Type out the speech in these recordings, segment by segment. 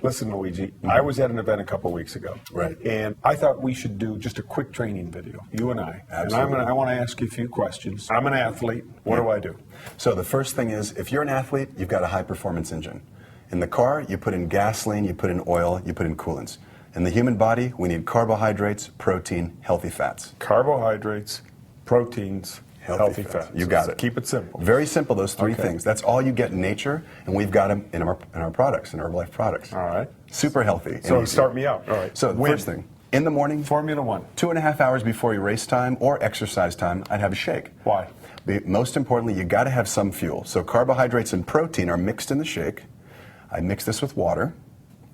Listen, Luigi, I was at an event a couple weeks ago. Right. And I thought we should do just a quick training video, you and I. Absolutely. And I want to ask you a few questions. I'm an athlete. What do I do? So the first thing is, if you're an athlete, you've got a high-performance engine. In the car, you put in gasoline, you put in oil, you put in coolants. In the human body, we need carbohydrates, protein, healthy fats. Carbohydrates, proteins, healthy fats. You got it. Keep it simple. Very simple, those three things. That's all you get in nature, and we've got them in our products, in Herbalife products. All right. Super healthy. So start me out. All right. So the first thing, in the morning, Formula One. 2.5 hours before your race time or exercise time, I'd have a shake. Why? Most importantly, you got to have some fuel. So carbohydrates and protein are mixed in the shake. I mix this with water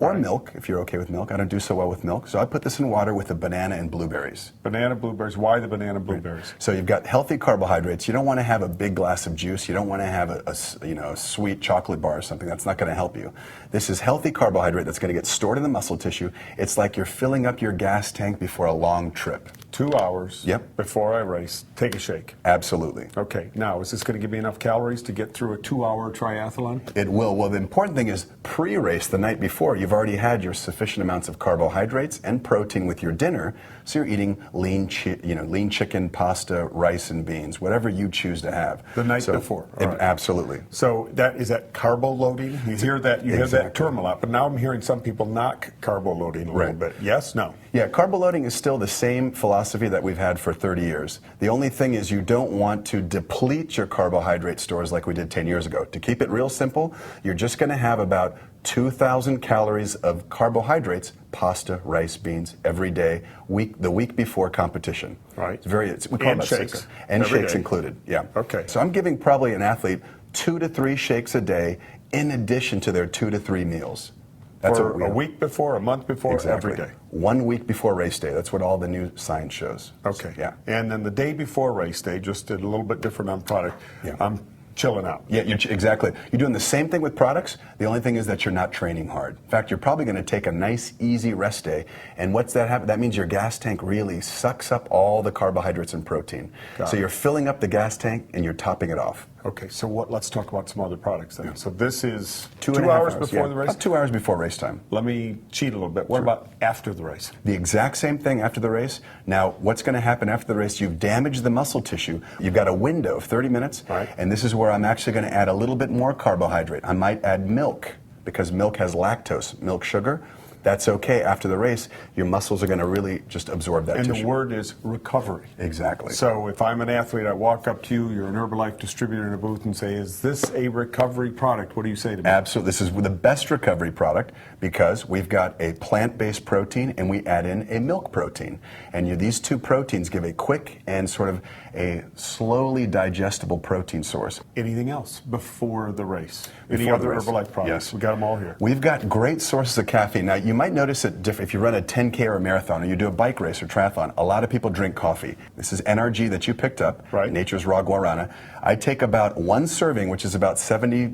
or milk, if you're okay with milk. I don't do so well with milk. So I put this in water with the banana and blueberries. Banana, blueberries. Why the banana, blueberries? So you've got healthy carbohydrates. You don't want to have a big glass of juice. You don't want to have a sweet chocolate bar or something. That's not going to help you. This is healthy carbohydrate that's going to get stored in the muscle tissue. It's like you're filling up your gas tank before a long trip. 2 hours before I race, take a shake. Absolutely. Okay, now is this going to give me enough calories to get through a 2-hour triathlon? It will. Well, the important thing is pre-race, the night before, you've already had your sufficient amounts of carbohydrates and protein with your dinner, so you're eating lean chicken, pasta, rice, and beans, whatever you choose to have. The night before. Right. Absolutely. So is that carbo loading? You hear that hear that term a lot, but now I'm hearing some people knock carbo loading a little bit. Yes? No? Yeah, carbo loading is still the same philosophy that we've had for 30 years. The only thing is you don't want to deplete your carbohydrate stores like we did 10 years ago. To keep it real simple, you're just going to have about 2,000 calories of carbohydrates, pasta, rice, beans, every day, the week before competition. Right. We call it shakes. And shakes included, yeah. Okay. So I'm giving probably an athlete 2 to 3 shakes a day in addition to their 2 to 3 meals. That's for a week before, a month before, every day. 1 week before race day. That's what all the new science shows. Okay. So, yeah. And then the day before race day, just a little bit different on product. Yeah. I'm chilling out. Yeah, exactly. You're doing the same thing with products. The only thing is that you're not training hard. In fact, you're probably going to take a nice, easy rest day. And what's that happen? That means your gas tank really sucks up all the carbohydrates and protein. So you're filling up the gas tank and you're topping it off. Okay, so let's talk about some other products then. So this is 2.5 hours before the race? About 2 hours before race time. Let me cheat a little bit. What about after the race? The exact same thing after the race. Now, what's going to happen after the race? You've damaged the muscle tissue. You've got a window of 30 minutes, and this is where I'm actually going to add a little bit more carbohydrate. I might add milk, because milk has lactose, milk sugar. That's okay. After the race, your muscles are going to really just absorb that tissue. And the word is recovery. Exactly. So if I'm an athlete, I walk up to you, you're an Herbalife distributor in a booth, and say, is this a recovery product? What do you say to me? Absolutely. This is the best recovery product because we've got a plant-based protein and we add in a milk protein. And these two proteins give a quick and sort of a slowly digestible protein source. Anything else before the race? Any other Herbalife products? Yes. We got them all here. We've got great sources of caffeine. Now, you might notice it different if you run a 10K or a marathon or you do a bike race or triathlon. A lot of people drink coffee. This is NRG that you picked up, Nature's Raw Guarana. I take about 1 serving, which is about 70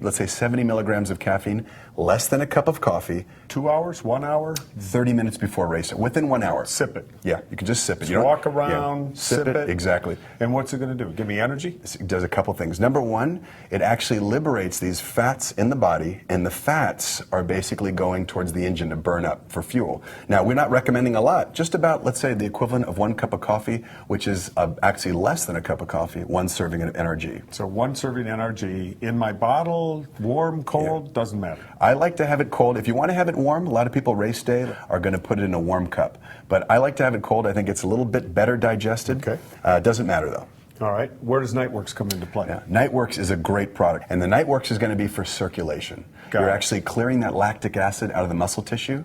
milligrams of caffeine, less than a cup of coffee. 2 hours, 1 hour? 30 minutes before race, within 1 hour. Sip it. Yeah, you can just sip it. You walk around, sip it. Exactly. And what's it going to do? Give me energy? It does a couple things. Number one, it actually liberates these fats in the body, and the fats are basically going towards the engine to burn up for fuel. Now, we're not recommending a lot, just about, let's say, the equivalent of 1 cup of coffee, which is actually less than a cup of coffee, 1 serving of NRG. So 1 serving NRG in my bottle, warm, cold, doesn't matter. I like to have it cold. If you want to have it warm, a lot of people race day are going to put it in a warm cup. But I like to have it cold. I think it's a little bit better digested. Okay. Doesn't matter, though. All right. Where does Nightworks come into play? Yeah. Nightworks is a great product. And the Nightworks is going to be for circulation. You're actually clearing that lactic acid out of the muscle tissue.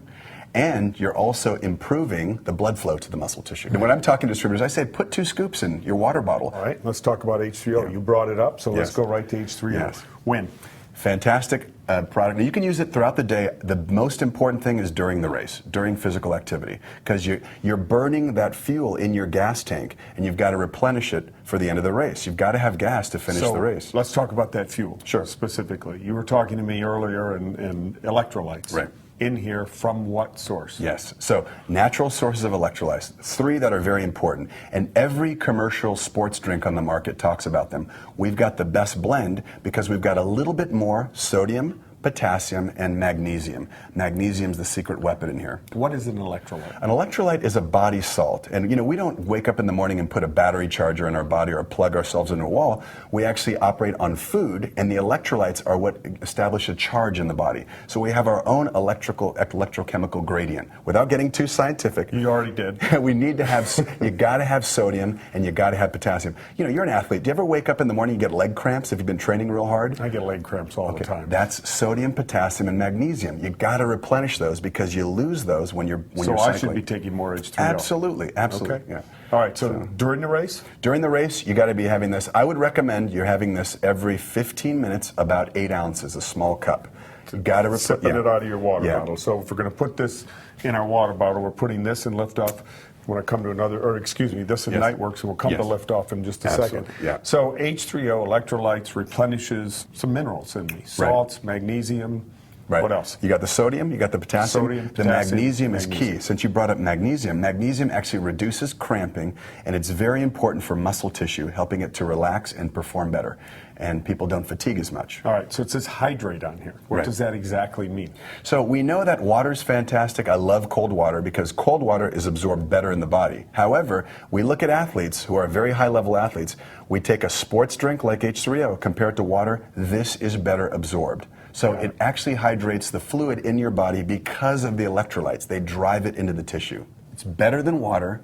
And you're also improving the blood flow to the muscle tissue. And when I'm talking to distributors, I say put 2 scoops in your water bottle. All right, let's talk about H3O. Yeah. You brought it up, so let's go right to H3O. Yes. When? Fantastic product. Now, you can use it throughout the day. The most important thing is during the race, during physical activity, because you're burning that fuel in your gas tank, and you've got to replenish it for the end of the race. You've got to have gas to finish the race. Let's talk about that fuel. Sure. Specifically. You were talking to me earlier in electrolytes. Right. In here from what source? Yes. So natural sources of electrolytes, 3 that are very important. And every commercial sports drink on the market talks about them. We've got the best blend because we've got a little bit more sodium, potassium, and magnesium. Magnesium's the secret weapon in here. What is an electrolyte? An electrolyte is a body salt. And you know, we don't wake up in the morning and put a battery charger in our body or plug ourselves into a wall. We actually operate on food, and the electrolytes are what establish a charge in the body. So we have our own electrochemical gradient. Without getting too scientific, You already did. we need to have, you gotta have sodium and you gotta have potassium. You know, you're an athlete. Do you ever wake up in the morning and get leg cramps if you've been training real hard? I get leg cramps all the time. That's sodium, potassium, and magnesium. You gotta replenish those because you lose those when you're So you're I cycling. should be taking more H3O. Absolutely, absolutely. Okay. Yeah. All right, so during the race? During the race, you got to be having this. I would recommend you're having this every 15 minutes, about 8 ounces, a small cup. You got to Sipping it out of your water Yeah. bottle. So if we're going to put this in our water bottle, we're putting this in liftoff. When I come to another, or excuse me, this in Yes. Nightworks, and we'll come Yes. to liftoff in just a Absolutely, second. yeah. So H3O electrolytes replenishes some minerals in me: salts, magnesium. Right. What else? You got the sodium, you got the potassium. Sodium, the potassium, magnesium is key. magnesium. Since you brought up magnesium, magnesium actually reduces cramping, and it's very important for muscle tissue, helping it to relax and perform better. And people don't fatigue as much. All right, so it says hydrate on here. What Right. does that exactly mean? So we know that water's fantastic. I love cold water because cold water is absorbed better in the body. However, we look at athletes who are very high-level athletes. We take a sports drink like H3O, compare it to water. This is better absorbed. So it actually hydrates the fluid in your body because of the electrolytes. They drive it into the tissue. It's better than water.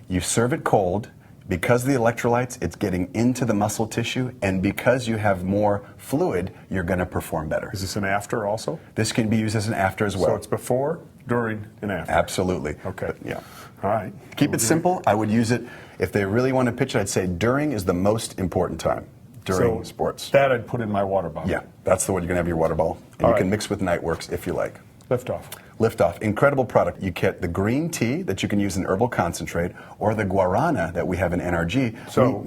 You serve it cold. Because of the electrolytes, it's getting into the muscle tissue, and because you have more fluid, you're going to perform better. Is this an after also? This can be used as an after as well. So it's before, during, and after. Absolutely. Okay. Yeah. All right. Keep it simple. I would use it, if they really want to pitch it, I'd say during is the most important time, during So sports. That I'd put in my water bottle. Yeah, that's the one you're going to have your water bottle. And All you right. can mix with Nightworks if you like. Liftoff. Liftoff, incredible product. You get the green tea that you can use in herbal concentrate, or the guarana that we have in NRG. So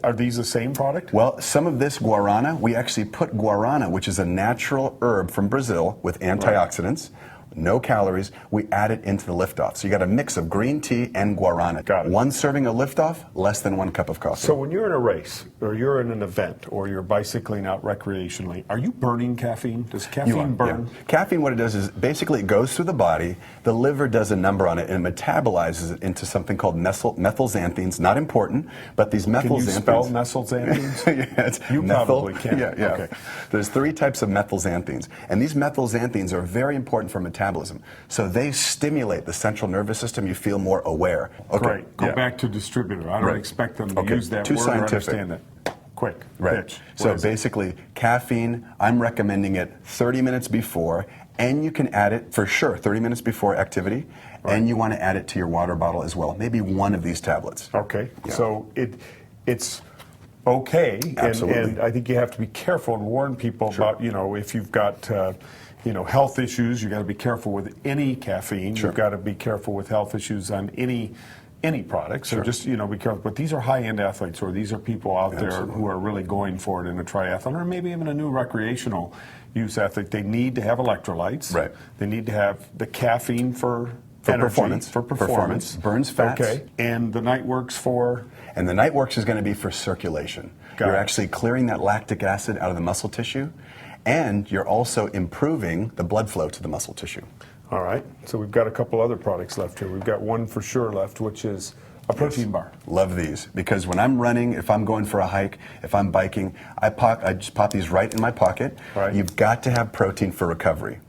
are these the same product? Well, some of this guarana, we actually put guarana, which is a natural herb from Brazil with antioxidants, no calories. We add it into the Liftoff. So you got a mix of green tea and guarana. Got it. One serving of Liftoff, less than 1 cup of coffee. So when you're in a race, or you're in an event, or you're bicycling out recreationally, are you burning caffeine? Does You caffeine are, burn? yeah. Caffeine, what it does is basically it goes through the body, the liver does a number on it, and metabolizes it into something called methylxanthines. Not important, but these Can methylxanthines. you spell methylxanthines? Yeah, it's You methyl- probably can. Yeah, yeah. Okay. There's 3 types of methylxanthines, and these methylxanthines are very important for metabolism. So they stimulate the central nervous system. You feel more aware. Okay. Great. Go yeah. back to distributor. I don't Right. expect them to Okay. use that Too word scientific. or understand it. Quick. Right. Pitch. So What is it? basically, caffeine, I'm recommending it 30 minutes before, and you can add it for sure 30 minutes before activity, and you want to add it to your water bottle as well. Maybe one of these tablets. Okay. Yeah. So it's okay. Absolutely. And I think you have to be careful and warn people about, if you've got, health issues, you got to be careful with any caffeine. Sure. You've got to be careful with health issues on any product. So just, be careful. But these are high-end athletes, or these are people out there who are really going for it in a triathlon, or maybe even a new recreational use athlete. They need to have electrolytes. Right. They need to have the caffeine for energy, performance. For performance. Burns fats. Okay. And the Nightworks for... And the Nightworks is going to be for circulation. Got You're it. actually clearing that lactic acid out of the muscle tissue, and you're also improving the blood flow to the muscle tissue. All right. So we've got a couple other products left here. We've got one for sure left, which is a protein bar. Love these, because when I'm running, if I'm going for a hike, if I'm biking, I just pop these right in my pocket. Right. You've got to have protein for recovery.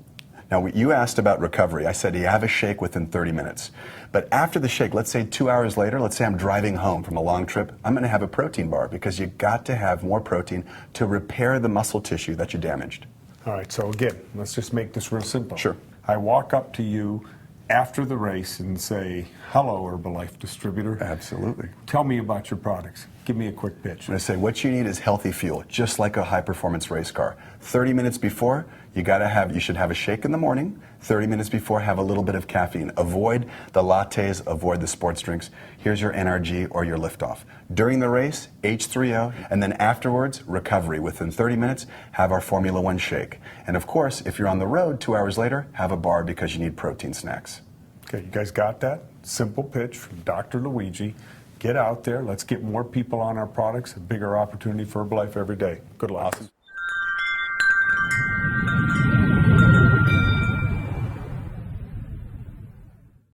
Now, you asked about recovery. I said you have a shake within 30 minutes. But after the shake, let's say 2 hours later, let's say I'm driving home from a long trip, I'm going to have a protein bar, because you got to have more protein to repair the muscle tissue that you damaged. All right. So again, let's just make this real simple. Sure. I walk up to you after the race and say, hello, Herbalife distributor. Absolutely. Tell me about your products. Give me a quick pitch. And I say what you need is healthy fuel, just like a high-performance race car. 30 minutes before, you should have a shake in the morning. 30 minutes before, have a little bit of caffeine. Avoid the lattes, avoid the sports drinks. Here's your NRG or your Liftoff. During the race, H3O, and then afterwards, recovery. Within 30 minutes, have our Formula One shake. And of course, if you're on the road 2 hours later, have a bar because you need protein snacks. Okay, you guys got that? Simple pitch from Dr. Luigi. Get out there. Let's get more people on our products. A bigger opportunity for Herbalife every day. Good luck. Awesome.